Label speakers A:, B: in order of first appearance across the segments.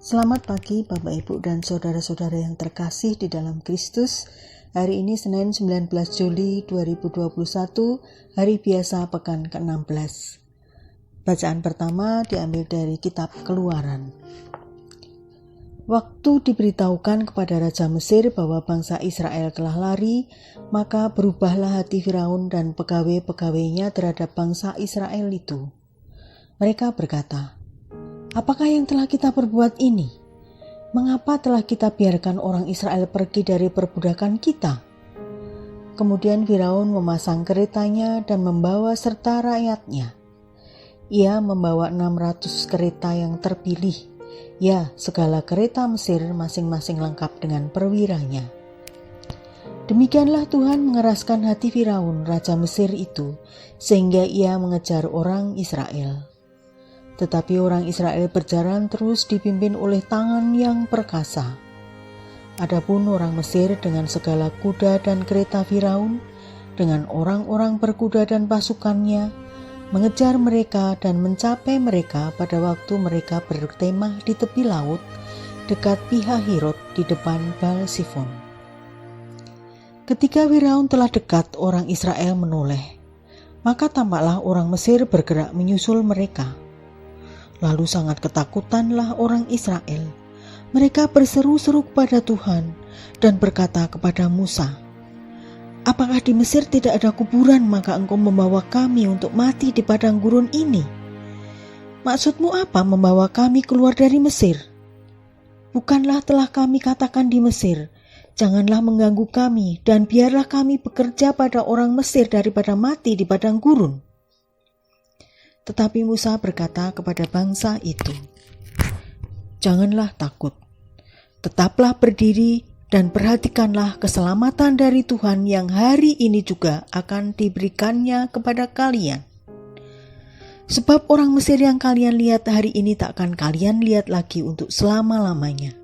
A: Selamat pagi Bapak Ibu dan Saudara-saudara yang terkasih di dalam Kristus. Hari ini Senin 19 Juli 2021, hari biasa pekan ke-16. Bacaan pertama diambil dari kitab Keluaran. Waktu diberitahukan kepada Raja Mesir bahwa bangsa Israel telah lari, maka berubahlah hati Firaun dan pegawai-pegawainya terhadap bangsa Israel itu. Mereka berkata, "Apakah yang telah kita perbuat ini? Mengapa telah kita biarkan orang Israel pergi dari perbudakan kita?" Kemudian Firaun memasang keretanya dan membawa serta rakyatnya. Ia membawa 600 kereta yang terpilih, ya segala kereta Mesir masing-masing lengkap dengan perwiranya. Demikianlah Tuhan mengeraskan hati Firaun, raja Mesir itu, sehingga ia mengejar orang Israel. Tetapi orang Israel berjalan terus dipimpin oleh tangan yang perkasa. Adapun orang Mesir dengan segala kuda dan kereta Firaun, dengan orang-orang berkuda dan pasukannya, mengejar mereka dan mencapai mereka pada waktu mereka berkemah di tepi laut, dekat Pihahirot di depan Baal-Sifon. Ketika Firaun telah dekat, orang Israel menoleh. Maka tampaklah orang Mesir bergerak menyusul mereka. Lalu sangat ketakutanlah orang Israel. Mereka berseru-seru kepada Tuhan dan berkata kepada Musa, "Apakah di Mesir tidak ada kuburan, maka engkau membawa kami untuk mati di padang gurun ini? Maksudmu apa membawa kami keluar dari Mesir? Bukanlah telah kami katakan di Mesir, janganlah mengganggu kami dan biarlah kami bekerja pada orang Mesir daripada mati di padang gurun." Tetapi Musa berkata kepada bangsa itu, "Janganlah takut, tetaplah berdiri dan perhatikanlah keselamatan dari Tuhan yang hari ini juga akan diberikannya kepada kalian. Sebab orang Mesir yang kalian lihat hari ini tak akan kalian lihat lagi untuk selama-lamanya.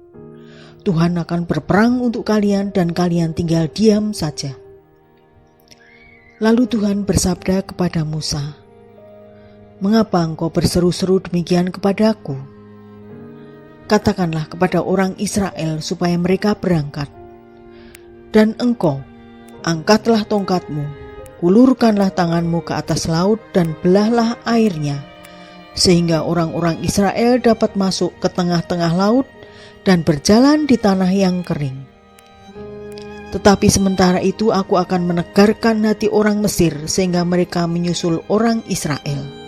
A: Tuhan akan berperang untuk kalian dan kalian tinggal diam saja." Lalu Tuhan bersabda kepada Musa, "Mengapa engkau berseru-seru demikian kepadaku? Katakanlah kepada orang Israel supaya mereka berangkat. Dan engkau, angkatlah tongkatmu, ulurkanlah tanganmu ke atas laut dan belahlah airnya, sehingga orang-orang Israel dapat masuk ke tengah-tengah laut dan berjalan di tanah yang kering. Tetapi sementara itu aku akan menegarkan hati orang Mesir sehingga mereka menyusul orang Israel.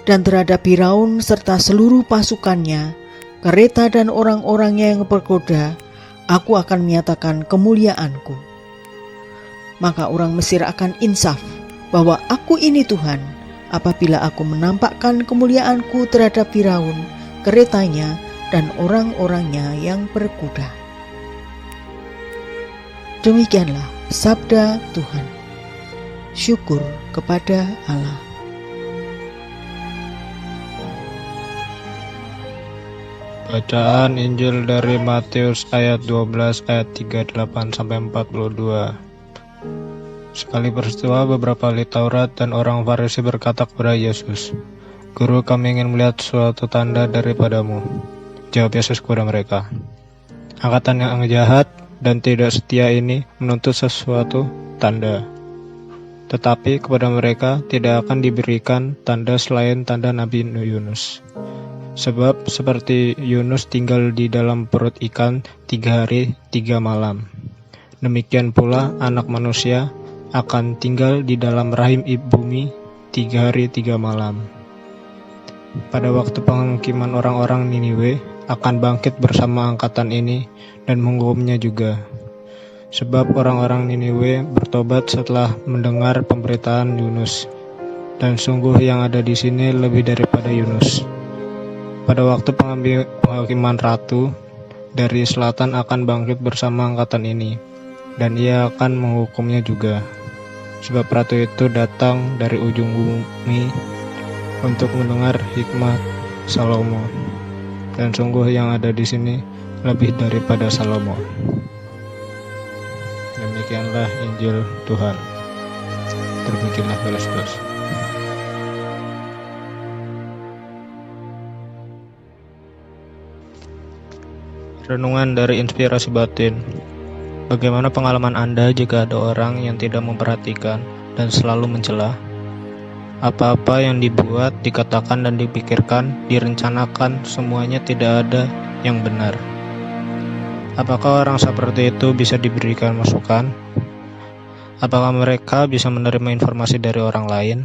A: Dan terhadap Firaun serta seluruh pasukannya, kereta dan orang-orangnya yang berkuda, aku akan menyatakan kemuliaanku. Maka orang Mesir akan insaf bahwa aku ini Tuhan, apabila aku menampakkan kemuliaanku terhadap Firaun, keretanya, dan orang-orangnya yang berkuda." Demikianlah sabda Tuhan. Syukur kepada Allah.
B: Bacaan Injil dari Matius ayat 12 ayat 38 sampai 42. Sekali peristiwa beberapa ahli Taurat dan orang Farisi berkata kepada Yesus, "Guru, kami ingin melihat suatu tanda daripadamu." Jawab Yesus kepada mereka, "Angkatan yang jahat dan tidak setia ini menuntut sesuatu tanda. Tetapi kepada mereka tidak akan diberikan tanda selain tanda Nabi Yunus. Sebab seperti Yunus tinggal di dalam perut ikan 3 hari 3 malam, demikian pula anak manusia akan tinggal di dalam rahim bumi 3 hari 3 malam. Pada waktu penghakiman orang-orang Niniwe akan bangkit bersama angkatan ini dan menghukumnya juga. Sebab orang-orang Niniwe bertobat setelah mendengar pemberitaan Yunus, dan sungguh yang ada di sini lebih daripada Yunus. Pada waktu penghakiman ratu dari selatan akan bangkit bersama angkatan ini, dan ia akan menghukumnya juga. Sebab ratu itu datang dari ujung bumi untuk mendengar hikmat Salomo, dan sungguh yang ada di sini lebih daripada Salomo." Demikianlah Injil Tuhan. Terpujilah Kristus. Renungan dari Inspirasi Batin. Bagaimana pengalaman Anda jika ada orang yang tidak memperhatikan dan selalu mencela? Apa-apa yang dibuat, dikatakan, dan dipikirkan, direncanakan, semuanya tidak ada yang benar. Apakah orang seperti itu bisa diberikan masukan? Apakah mereka bisa menerima informasi dari orang lain?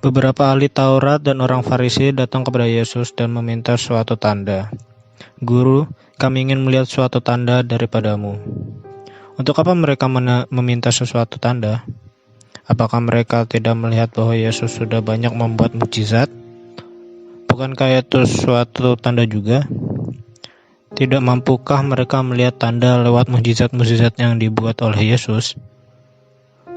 B: Beberapa ahli Taurat dan orang Farisi datang kepada Yesus dan meminta suatu tanda. Guru, kami ingin melihat suatu tanda daripadamu. Untuk apa mereka meminta sesuatu tanda? Apakah mereka tidak melihat bahwa Yesus sudah banyak membuat mukjizat? Bukankah itu suatu tanda juga? Tidak mampukah mereka melihat tanda lewat mukjizat-mukjizat yang dibuat oleh Yesus?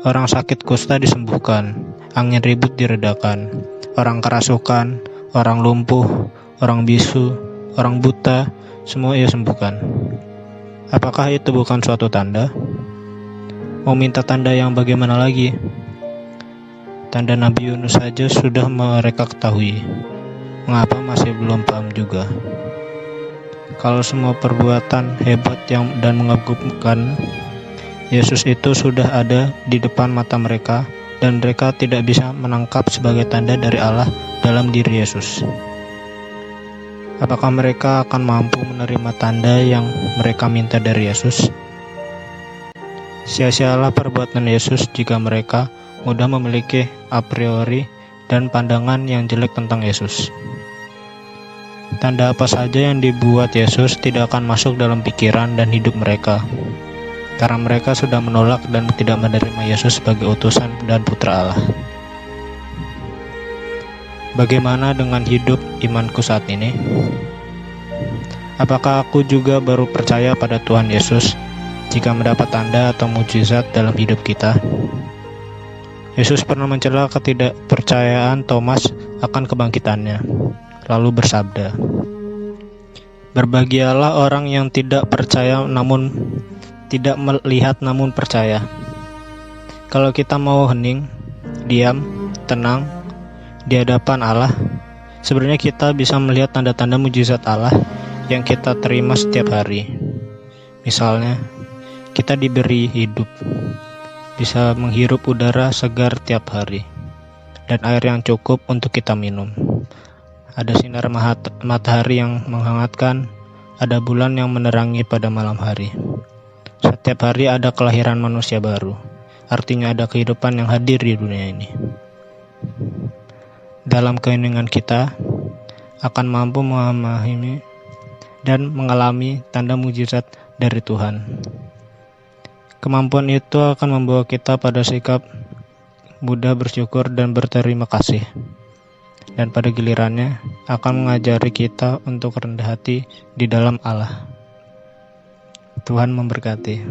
B: Orang sakit kusta disembuhkan, angin ribut diredakan, orang kerasukan, orang lumpuh, orang bisu, orang buta, semua ia sembuhkan. Apakah itu bukan suatu tanda? Mau minta tanda yang bagaimana lagi? Tanda Nabi Yunus saja sudah mereka ketahui. Mengapa masih belum paham juga? Kalau semua perbuatan hebat dan mengagumkan Yesus itu sudah ada di depan mata mereka, dan mereka tidak bisa menangkap sebagai tanda dari Allah dalam diri Yesus. Apakah mereka akan mampu menerima tanda yang mereka minta dari Yesus? Sia-sialah perbuatan Yesus jika mereka mudah memiliki a priori dan pandangan yang jelek tentang Yesus. Tanda apa saja yang dibuat Yesus tidak akan masuk dalam pikiran dan hidup mereka, karena mereka sudah menolak dan tidak menerima Yesus sebagai utusan dan putra Allah. Bagaimana dengan hidup imanku saat ini? Apakah aku juga baru percaya pada Tuhan Yesus jika mendapat tanda atau mukjizat dalam hidup kita? Yesus pernah mencela ketidakpercayaan Thomas akan kebangkitannya, lalu bersabda, "Berbahagialah orang yang tidak percaya namun tidak melihat namun percaya." Kalau kita mau hening, diam, tenang di hadapan Allah, sebenarnya kita bisa melihat tanda-tanda mukjizat Allah yang kita terima setiap hari. Misalnya, kita diberi hidup, bisa menghirup udara segar tiap hari, dan air yang cukup untuk kita minum. Ada sinar matahari yang menghangatkan, ada bulan yang menerangi pada malam hari. Setiap hari ada kelahiran manusia baru, artinya ada kehidupan yang hadir di dunia ini. Dalam keheningan kita akan mampu memahami dan mengalami tanda mukjizat dari Tuhan. Kemampuan itu akan membawa kita pada sikap mudah bersyukur dan berterima kasih, dan pada gilirannya akan mengajari kita untuk rendah hati di dalam Allah. Tuhan memberkati.